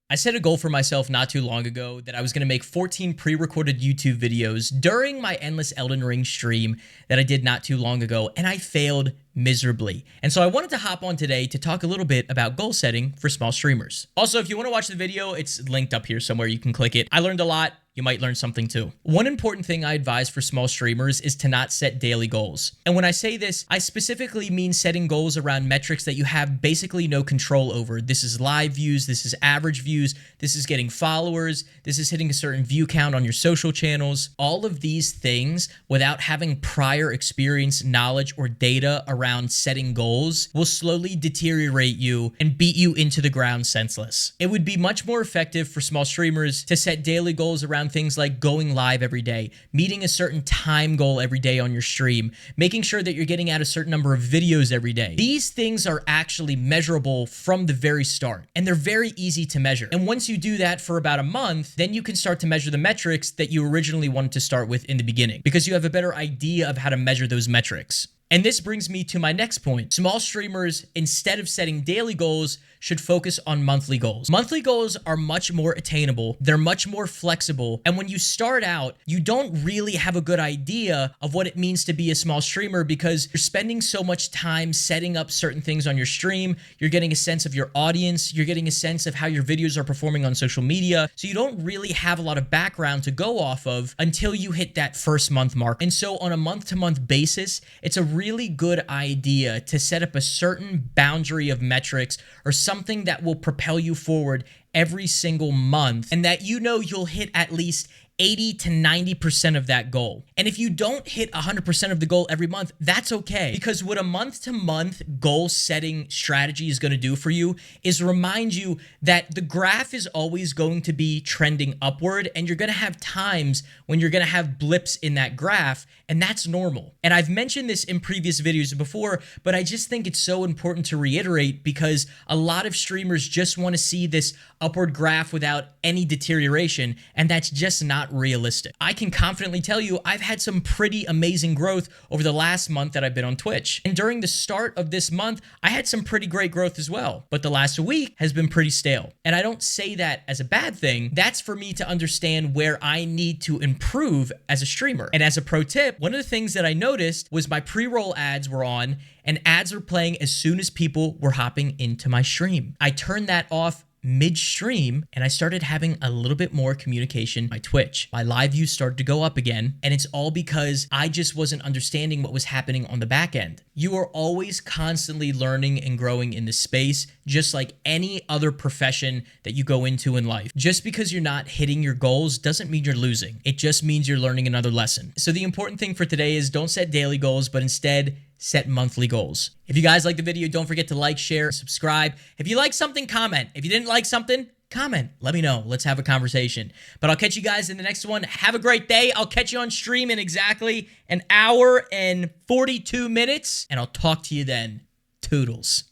I set a goal for myself not too long ago that I was going to make 14 pre-recorded YouTube videos during my Endless Elden Ring stream that I did not too long ago, and I failed miserably. And so I wanted to hop on today to talk a little bit about goal setting for small streamers. Also, if you want to watch the video, it's linked up here somewhere. You can click it. I learned a lot. You might learn something too. One important thing I advise for small streamers is to not set daily goals. And when I say this, I specifically mean setting goals around metrics that you have basically no control over. This is live views, this is average views, this is getting followers, this is hitting a certain view count on your social channels. All of these things, without having prior experience, knowledge, or data around setting goals, will slowly deteriorate you and beat you into the ground senseless. It would be much more effective for small streamers to set daily goals around things like going live every day, meeting a certain time goal every day on your stream, making sure that you're getting out a certain number of videos every day. These things are actually measurable from the very start, and they're very easy to measure. And once you do that for about a month, then you can start to measure the metrics that you originally wanted to start with in the beginning, because you have a better idea of how to measure those metrics. And this brings me to my next point. Small streamers, instead of setting daily goals, should focus on monthly goals. Monthly goals are much more attainable. They're much more flexible. And when you start out, you don't really have a good idea of what it means to be a small streamer because you're spending so much time setting up certain things on your stream. You're getting a sense of your audience. You're getting a sense of how your videos are performing on social media. So you don't really have a lot of background to go off of until you hit that first month mark. And so on a month-to-month basis, it's a really good idea to set up a certain boundary of metrics or something that will propel you forward every single month and that you know you'll hit at least 80 to 90% of that goal. And if you don't hit 100% of the goal every month, that's okay. Because what a month-to-month goal setting strategy is going to do for you is remind you that the graph is always going to be trending upward, and you're going to have times when you're going to have blips in that graph, and that's normal. And I've mentioned this in previous videos before, but I just think it's so important to reiterate because a lot of streamers just want to see this upward graph without any deterioration, and that's just not realistic. I can confidently tell you I've had some pretty amazing growth over the last month that I've been on Twitch. And during the start of this month, I had some pretty great growth as well. But the last week has been pretty stale. And I don't say that as a bad thing. That's for me to understand where I need to improve as a streamer. And as a pro tip, one of the things that I noticed was my pre-roll ads were on and ads were playing as soon as people were hopping into my stream. I turned that off midstream and I started having a little bit more communication by Twitch. My live views started to go up again, and it's all because I just wasn't understanding what was happening on the back end. You are always constantly learning and growing in this space, just like any other profession that you go into in life. Just because you're not hitting your goals doesn't mean you're losing. It just means you're learning another lesson. So the important thing for today is don't set daily goals, but instead set monthly goals. If you guys like the video, don't forget to like, share, subscribe. If you like something, comment. If you didn't like something, comment. Let me know. Let's have a conversation. But I'll catch you guys in the next one. Have a great day. I'll catch you on stream in exactly an hour and 42 minutes, and I'll talk to you then. Toodles.